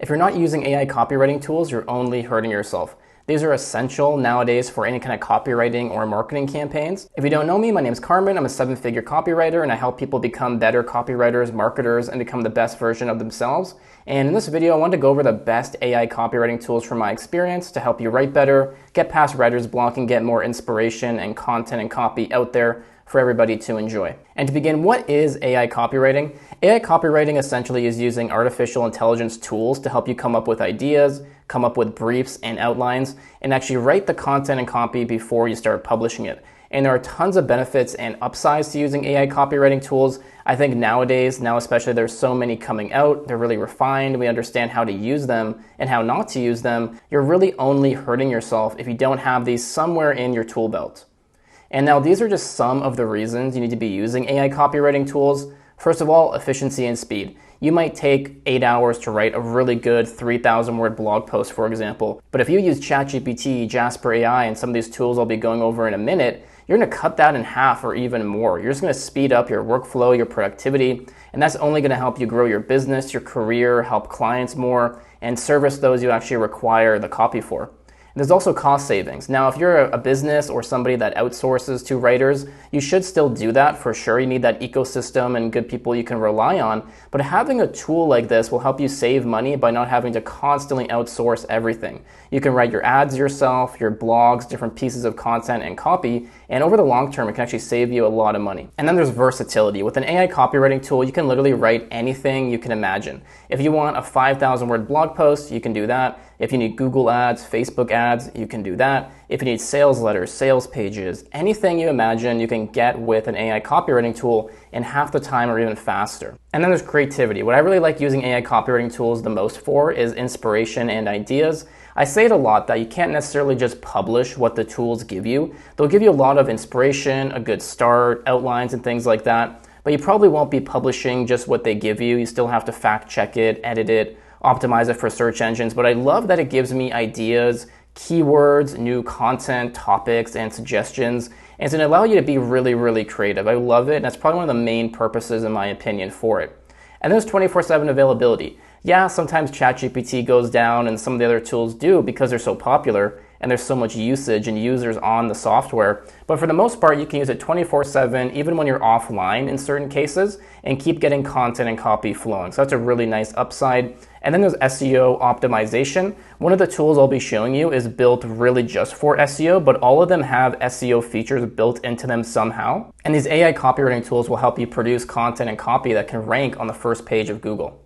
If you're not using AI copywriting tools, you're only hurting yourself. These are essential nowadays for any kind of copywriting or marketing campaigns. If you don't know me, my name is Carmen. I'm a 7-figure copywriter, and I help people become better copywriters, marketers, and become the best version of themselves. And in this video, I want to go over the best AI copywriting tools from my experience to help you write better, get past writer's block, and get more inspiration and content and copy out there for everybody to enjoy. And to begin, what is AI copywriting? AI copywriting essentially is using artificial intelligence tools to help you come up with ideas, come up with briefs and outlines, and actually write the content and copy before you start publishing it. And there are tons of benefits and upsides to using AI copywriting tools. I think nowadays, now especially, there's so many coming out. They're really refined. We understand how to use them and how not to use them. You're really only hurting yourself if you don't have these somewhere in your tool belt. And now these are just some of the reasons you need to be using AI copywriting tools. First of all, efficiency and speed. You might take 8 hours to write a really good 3,000 word blog post, for example. But if you use ChatGPT, Jasper.ai, and some of these tools I'll be going over in a minute, you're going to cut that in half or even more. You're just going to speed up your workflow, your productivity, and that's only going to help you grow your business, your career, help clients more, and service those you actually require the copy for. There's also cost savings. Now, if you're a business or somebody that outsources to writers, you should still do that for sure. You need that ecosystem and good people you can rely on. But having a tool like this will help you save money by not having to constantly outsource everything. You can write your ads yourself, your blogs, different pieces of content and copy, and over the long term, it can actually save you a lot of money. And then there's versatility. With an AI copywriting tool, you can literally write anything you can imagine. If you want a 5,000 word blog post, you can do that. If you need Google ads, Facebook ads, you can do that. If you need sales letters, sales pages, anything you imagine, you can get with an AI copywriting tool in half the time or even faster. And then there's creativity. What I really like using AI copywriting tools the most for is inspiration and ideas. I say it a lot that you can't necessarily just publish what the tools give you. They'll give you a lot of inspiration, a good start, outlines, and things like that. But you probably won't be publishing just what they give you. You still have to fact check it, edit it, optimize it for search engines. But I love that it gives me ideas, keywords, new content, topics, and suggestions. And it's going to allow you to be really, really creative. I love it. And that's probably one of the main purposes, in my opinion, for it. And there's 24/7 availability. Yeah, sometimes ChatGPT goes down and some of the other tools do because they're so popular and there's so much usage and users on the software. But for the most part, you can use it 24/7, even when you're offline in certain cases, and keep getting content and copy flowing. So that's a really nice upside. And then there's SEO optimization. One of the tools I'll be showing you is built really just for SEO, but all of them have SEO features built into them somehow. And these AI copywriting tools will help you produce content and copy that can rank on the first page of Google.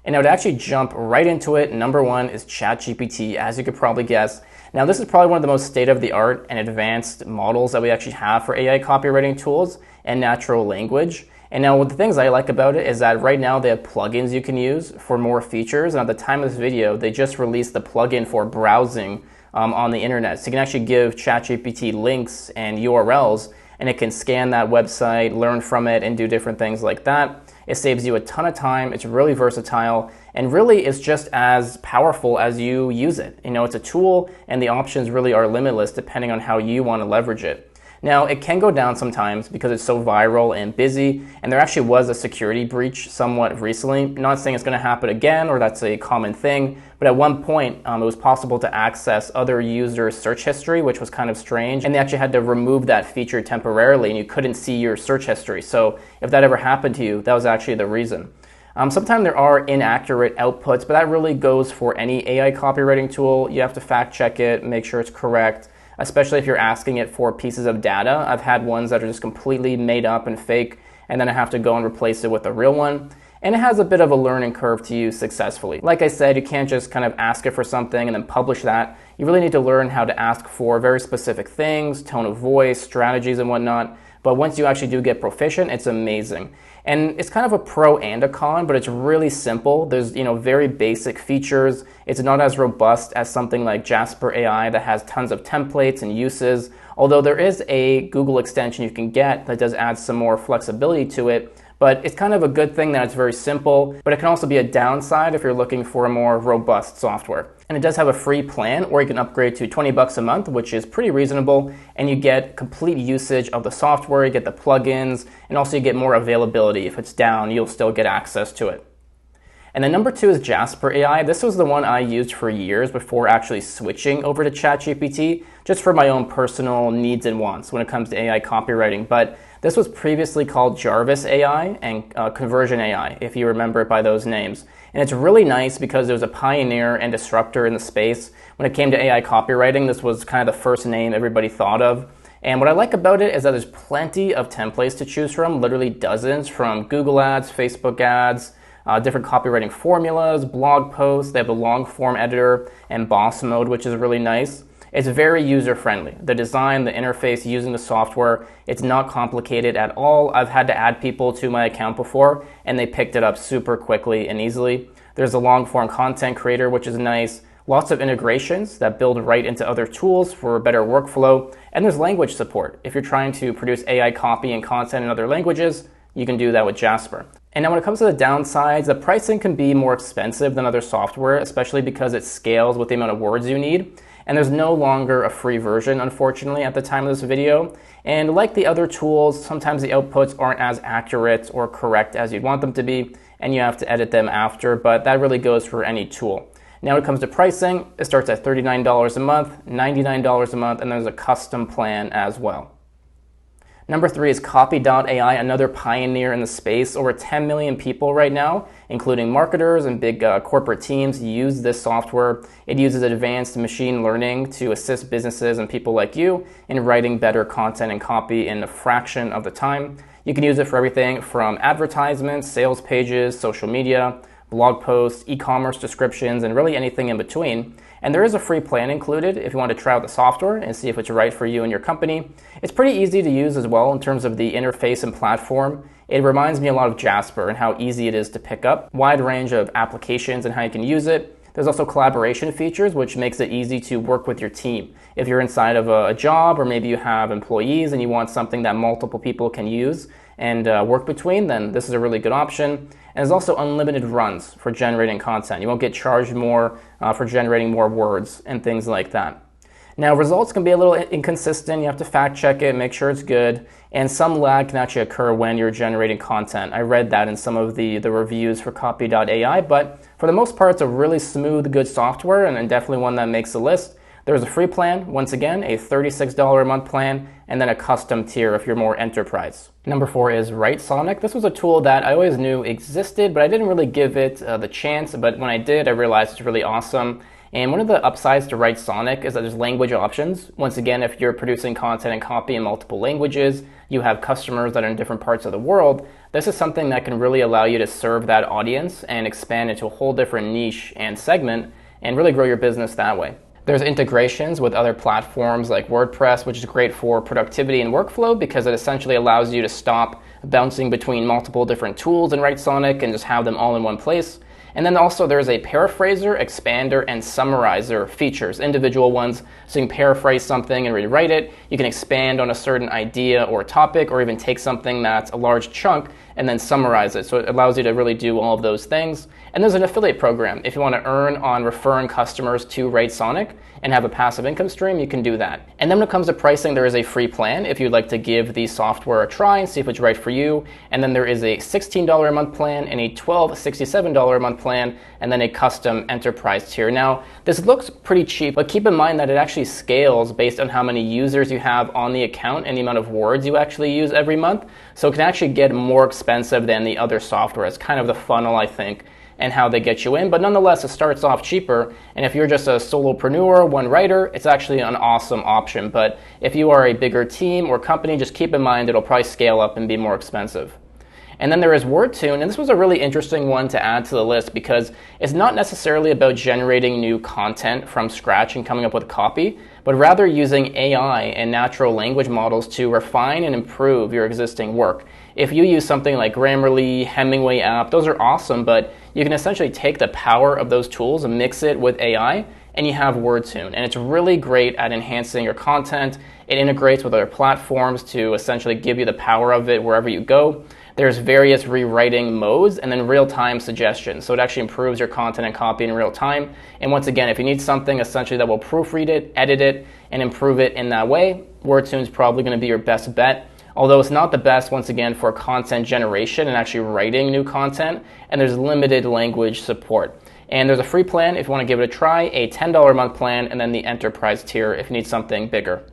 And now to actually jump right into it, number one is ChatGPT, as you could probably guess. Now this is probably one of the most state-of-the-art and advanced models that we actually have for AI copywriting tools and natural language. And now one of the things I like about it is that right now they have plugins you can use for more features. And at the time of this video, they just released the plugin for browsing on the internet. So you can actually give ChatGPT links and URLs, and it can scan that website, learn from it, and do different things like that. It saves you a ton of time. It's really versatile, and really it's just as powerful as you use it. You know, it's a tool, and the options really are limitless depending on how you want to leverage it. Now, it can go down sometimes because it's so viral and busy, and there actually was a security breach somewhat recently. I'm not saying it's going to happen again or that's a common thing, but at one point it was possible to access other users' search history, which was kind of strange, and they actually had to remove that feature temporarily and you couldn't see your search history. So if that ever happened to you, that was actually the reason. Sometimes there are inaccurate outputs, but that really goes for any AI copywriting tool. You have to fact check it, make sure it's correct, especially if you're asking it for pieces of data. I've had ones that are just completely made up and fake, and then I have to go and replace it with a real one. And it has a bit of a learning curve to use successfully. Like I said, you can't just kind of ask it for something and then publish that. You really need to learn how to ask for very specific things, tone of voice, strategies, and whatnot. But once you actually do get proficient, it's amazing. And it's kind of a pro and a con, but it's really simple. There's, very basic features. It's not as robust as something like Jasper.ai that has tons of templates and uses. Although there is a Google extension you can get that does add some more flexibility to it. But it's kind of a good thing that it's very simple, but it can also be a downside if you're looking for a more robust software. And it does have a free plan, or you can upgrade to $20 a month, which is pretty reasonable, and you get complete usage of the software, you get the plugins, and also you get more availability. If it's down, you'll still get access to it. And then number 2 is Jasper.ai. This was the one I used for years before actually switching over to ChatGPT, just for my own personal needs and wants when it comes to AI copywriting. But this was previously called Jarvis AI and Conversion AI, if you remember it by those names. And it's really nice because it was a pioneer and disruptor in the space. When it came to AI copywriting, this was kind of the first name everybody thought of. And what I like about it is that there's plenty of templates to choose from, literally dozens, from Google ads, Facebook ads, different copywriting formulas, blog posts. They have a long form editor and boss mode, which is really nice. It's very user-friendly. The design, the interface, using the software, it's not complicated at all. I've had to add people to my account before, and they picked it up super quickly and easily. There's a long-form content creator, which is nice. Lots of integrations that build right into other tools for a better workflow. And there's language support. If you're trying to produce AI copy and content in other languages, you can do that with Jasper. And now when it comes to the downsides, the pricing can be more expensive than other software, especially because it scales with the amount of words you need. And there's no longer a free version, unfortunately, at the time of this video. And like the other tools, sometimes the outputs aren't as accurate or correct as you'd want them to be, and you have to edit them after, but that really goes for any tool. Now when it comes to pricing, it starts at $39 a month, $99 a month, and there's a custom plan as well. Number 3 is copy.ai, another pioneer in the space. Over 10 million people right now, including marketers and big corporate teams, use this software. It uses advanced machine learning to assist businesses and people like you in writing better content and copy in a fraction of the time. You can use it for everything from advertisements, sales pages, social media, blog posts, e-commerce descriptions, and really anything in between. And there is a free plan included if you want to try out the software and see if it's right for you and your company. It's pretty easy to use as well in terms of the interface and platform. It reminds me a lot of Jasper and how easy it is to pick up. Wide range of applications and how you can use it. There's also collaboration features, which makes it easy to work with your team. If you're inside of a job, or maybe you have employees and you want something that multiple people can use and work between, then this is a really good option. And there's also unlimited runs for generating content. You won't get charged more for generating more words and things like that. Now, results can be a little inconsistent. You have to fact check it, make sure it's good, and some lag can actually occur when you're generating content. I read that in some of the reviews for copy.ai, but for the most part, it's a really smooth, good software, and definitely one that makes the list. There's a free plan, once again, a $36 a month plan, and then a custom tier if you're more enterprise. Number 4 is Writesonic. This was a tool that I always knew existed, but I didn't really give it the chance. But when I did, I realized it's really awesome. And one of the upsides to Writesonic is that there's language options. Once again, if you're producing content and copy in multiple languages, you have customers that are in different parts of the world, this is something that can really allow you to serve that audience and expand into a whole different niche and segment and really grow your business that way. There's integrations with other platforms like WordPress, which is great for productivity and workflow because it essentially allows you to stop bouncing between multiple different tools in Writesonic and just have them all in one place. And then also there's a paraphraser, expander, and summarizer features, individual ones. So you can paraphrase something and rewrite it. You can expand on a certain idea or topic, or even take something that's a large chunk and then summarize it. So it allows you to really do all of those things. And there's an affiliate program. If you want to earn on referring customers to Writesonic and have a passive income stream, you can do that. And then when it comes to pricing, there is a free plan if you'd like to give the software a try and see if it's right for you. And then there is a $16 a month plan and a $67 a month plan, and then a custom enterprise tier. Now, this looks pretty cheap, but keep in mind that it actually scales based on how many users you have on the account and the amount of words you actually use every month. So it can actually get more expensive than the other software. It's kind of the funnel, I think, and how they get you in. But nonetheless, it starts off cheaper. And if you're just a solopreneur, one writer, it's actually an awesome option. But if you are a bigger team or company, just keep in mind it'll probably scale up and be more expensive. And then there is Wordtune, and this was a really interesting one to add to the list because it's not necessarily about generating new content from scratch and coming up with copy, but rather using AI and natural language models to refine and improve your existing work. If you use something like Grammarly, Hemingway app, those are awesome, but you can essentially take the power of those tools and mix it with AI, and you have Wordtune. And it's really great at enhancing your content. It integrates with other platforms to essentially give you the power of it wherever you go. There's various rewriting modes and then real-time suggestions. So it actually improves your content and copy in real time. And once again, if you need something essentially that will proofread it, edit it, and improve it in that way, Wordtune is probably going to be your best bet. although it's not the best, once again, for content generation and actually writing new content, and there's limited language support. And there's a free plan if you want to give it a try, a $10 a month plan, and then the enterprise tier if you need something bigger.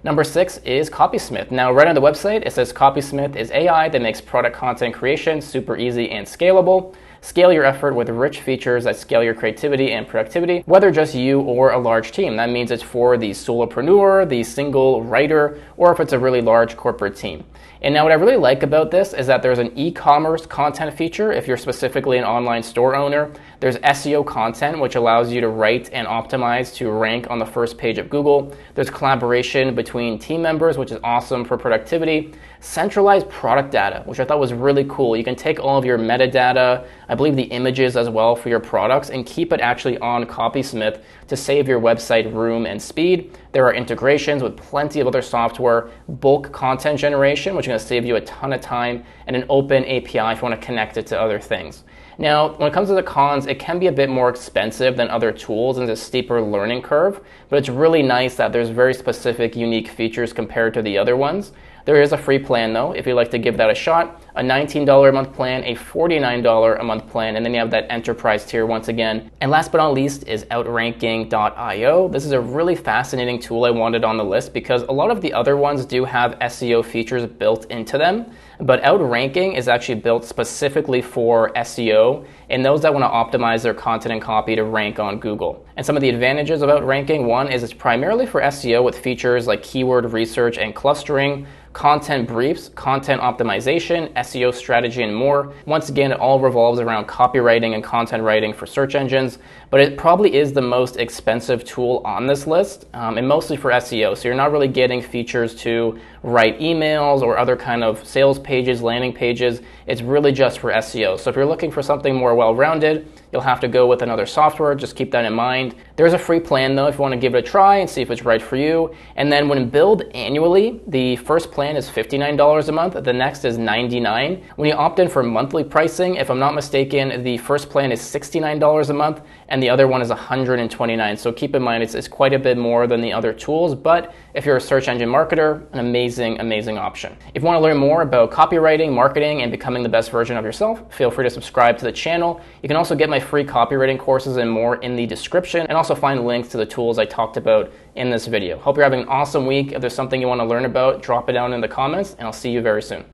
Number 6 is Copysmith. Now, right on the website, it says Copysmith is AI that makes product content creation super easy and scalable. Scale your effort with rich features that scale your creativity and productivity, whether just you or a large team. That means it's for the solopreneur, the single writer, or if it's a really large corporate team. And now what I really like about this is that there's an e-commerce content feature if you're specifically an online store owner. There's SEO content, which allows you to write and optimize to rank on the first page of Google. There's collaboration between team members, which is awesome for productivity. Centralized product data, which I thought was really cool. You can take all of your metadata, I believe the images as well for your products, and keep it actually on Copysmith to save your website room and speed. There are integrations with plenty of other software, bulk content generation, which is going to save you a ton of time, and an open API if you want to connect it to other things. Now, when it comes to the cons, it can be a bit more expensive than other tools and a steeper learning curve, but it's really nice that there's very specific, unique features compared to the other ones. There is a free plan though, if you'd like to give that a shot, a $19 a month plan, a $49 a month plan, and then you have that enterprise tier once again. And last but not least is outranking.io. This is a really fascinating tool I wanted on the list because a lot of the other ones do have SEO features built into them, but Outranking is actually built specifically for SEO and those that want to optimize their content and copy to rank on Google. And some of the advantages of Outranking, one is it's primarily for SEO with features like keyword research and clustering, content briefs, content optimization, SEO strategy, and more. Once again, it all revolves around copywriting and content writing for search engines, but it probably is the most expensive tool on this list, and mostly for SEO. So you're not really getting features to write emails or other kind of sales pages, landing pages. It's really just for SEO. So if you're looking for something more well-rounded, you'll have to go with another software. Just keep that in mind. There's a free plan though if you want to give it a try and see if it's right for you. And then when billed annually, the first plan is $59 a month. The next is $99. When you opt in for monthly pricing, if I'm not mistaken, the first plan is $69 a month and the other one is $129. So keep in mind it's quite a bit more than the other tools, but if you're a search engine marketer, an amazing, amazing option. If you want to learn more about copywriting, marketing, and becoming the best version of yourself, feel free to subscribe to the channel. You can also get my free copywriting courses and more in the description, and also find links to the tools I talked about in this video. Hope you're having an awesome week. If there's something you want to learn about, drop it down in the comments, and I'll see you very soon.